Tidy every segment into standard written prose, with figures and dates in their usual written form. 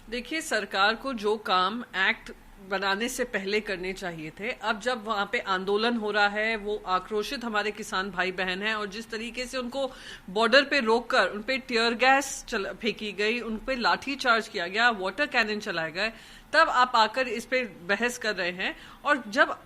देखिए, सरकार को जो काम एक्ट बनाने से पहले करने चाहिए थे, अब जब वहां पे आंदोलन हो रहा है, वो आक्रोशित हमारे किसान भाई बहन हैं, और जिस तरीके से उनको बॉर्डर पे रोककर उन पे टीयर गैस फेंकी गई, उन पे लाठी चार्ज किया गया, वाटर कैनन चलाए गए, तब आप आकर इस पे बहस कर रहे हैं। और जब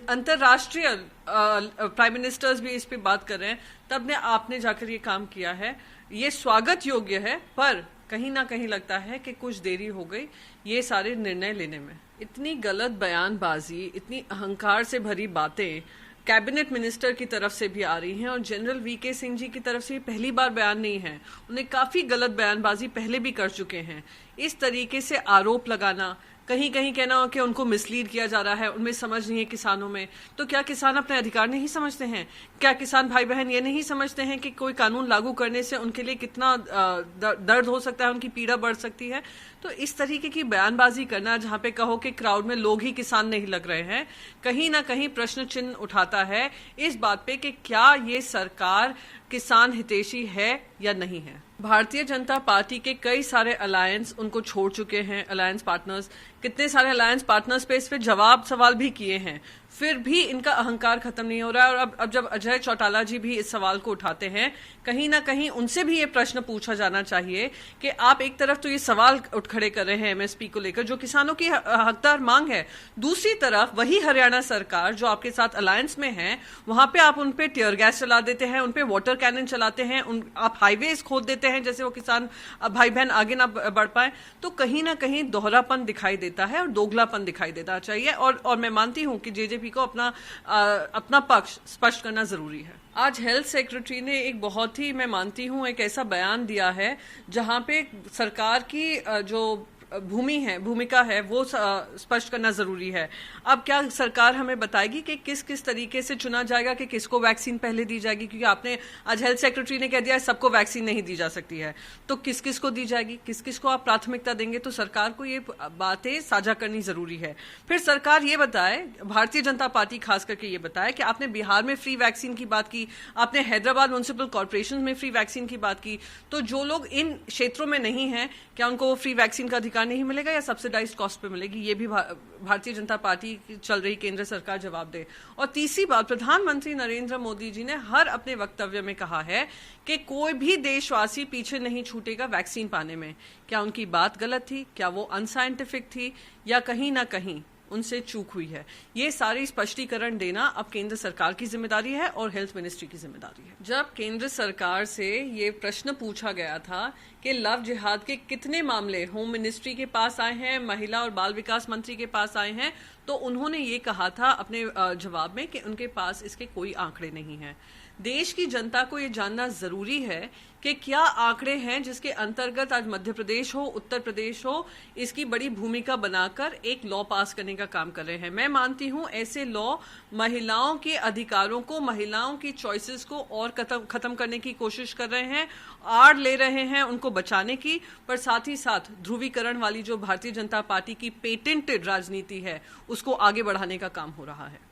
अंतर्राष्ट्रीय प्राइम मिनिस्टर्स भी इस पे बात कर रहे हैं, तब ने आपने जाकर ये काम किया है। ये स्वागत योग्य है, पर कहीं ना कहीं लगता है कि कुछ देरी हो गई ये सारे निर्णय लेने में। इतनी गलत बयानबाजी, इतनी अहंकार से भरी बातें कैबिनेट मिनिस्टर की तरफ से भी आ रही हैं, और जनरल वीके सिंह जी की तरफ से पहली बार बयान नहीं है, उन्हें काफी गलत बयानबाजी पहले भी कर चुके हैं। इस तरीके से आरोप लगाना, कहीं कहीं कहना हो कि उनको मिसलीड किया जा रहा है, उनमें समझ नहीं है किसानों में, तो क्या किसान अपने अधिकार नहीं समझते हैं? क्या किसान भाई बहन ये नहीं समझते हैं कि कोई कानून लागू करने से उनके लिए कितना दर्द हो सकता है, उनकी पीड़ा बढ़ सकती है? तो इस तरीके की बयानबाजी करना, जहां पे कहो कि क्राउड में लोग ही किसान नहीं लग रहे हैं, कहीं ना कहीं प्रश्न चिन्ह उठाता है इस बात पे कि क्या ये सरकार किसान हितैषी है या नहीं है। भारतीय जनता पार्टी के कई सारे अलायंस उनको छोड़ चुके हैं, अलायंस पार्टनर्स, कितने सारे अलायंस पार्टनर्स पे इस पे जवाब सवाल भी किए हैं, फिर भी इनका अहंकार खत्म नहीं हो रहा है। और अब जब अजय चौटाला जी भी इस सवाल को उठाते हैं, कहीं ना कहीं उनसे भी ये प्रश्न पूछा जाना चाहिए कि आप एक तरफ तो ये सवाल उठ खड़े कर रहे हैं एमएसपी को लेकर, जो किसानों की हकदार मांग है, दूसरी तरफ वही हरियाणा सरकार जो आपके साथ अलायंस में है, वहां पे आप उनपे टीयर गैस चला देते हैं, उनपे वाटर कैनन चलाते हैं, आप हाईवेज खोद देते हैं जैसे वो किसान भाई बहन आगे ना बढ़ पाए। तो कहीं ना कहीं दोहरापन दिखाई देता है और दोगलापन दिखाई देता चाहिए। और मैं मानती हूं कि जेजेपी को अपना पक्ष स्पष्ट करना जरूरी है। आज हेल्थ सेक्रेटरी ने एक बहुत ही, मैं मानती हूं, एक ऐसा बयान दिया है जहां पे सरकार की जो भूमिका है वो स्पष्ट करना जरूरी है। अब क्या सरकार हमें बताएगी कि किस किस तरीके से चुना जाएगा कि किसको वैक्सीन पहले दी जाएगी? क्योंकि आपने आज हेल्थ सेक्रेटरी ने कह दिया है सबको वैक्सीन नहीं दी जा सकती है, तो किस किस को दी जाएगी, किस किस को आप प्राथमिकता देंगे? तो सरकार को ये बातें साझा करनी जरूरी है। फिर सरकार ये बताए, भारतीय जनता पार्टी खास करके ये बताए कि आपने बिहार में फ्री वैक्सीन की बात की, आपने हैदराबाद म्युनिसिपल कॉर्पोरेशन में फ्री वैक्सीन की बात की, तो जो लोग इन क्षेत्रों में नहीं है, क्या उनको वो फ्री वैक्सीन का अधिकार नहीं मिलेगा या सब्सिडाइज्ड कॉस्ट पे मिलेगी? ये भी भारतीय जनता पार्टी की चल रही केंद्र सरकार जवाब दे। और तीसरी बात, प्रधानमंत्री नरेंद्र मोदी जी ने हर अपने वक्तव्य में कहा है कि कोई भी देशवासी पीछे नहीं छूटेगा वैक्सीन पाने में। क्या उनकी बात गलत थी? क्या वो अनसाइंटिफिक थी, या कहीं ना कहीं उनसे चूक हुई है? ये सारी स्पष्टीकरण देना अब केंद्र सरकार की जिम्मेदारी है और हेल्थ मिनिस्ट्री की जिम्मेदारी है। जब केंद्र सरकार से ये प्रश्न पूछा गया था कि लव जिहाद के कितने मामले होम मिनिस्ट्री के पास आए हैं, महिला और बाल विकास मंत्री के पास आए हैं, तो उन्होंने ये कहा था अपने जवाब में कि उनके पास इसके कोई आंकड़े नहीं हैं। देश की जनता को ये जानना जरूरी है कि क्या आंकड़े हैं जिसके अंतर्गत आज मध्य प्रदेश हो, उत्तर प्रदेश हो, इसकी बड़ी भूमिका बनाकर एक लॉ पास करने का काम कर रहे हैं। मैं मानती हूं ऐसे लॉ महिलाओं के अधिकारों को, महिलाओं की चॉइसेस को और खत्म करने की कोशिश कर रहे हैं, आड़ ले रहे हैं उनको बचाने की, पर साथ ही साथ ध्रुवीकरण वाली जो भारतीय जनता पार्टी की पेटेंटेड राजनीति है उसको आगे बढ़ाने का काम हो रहा है।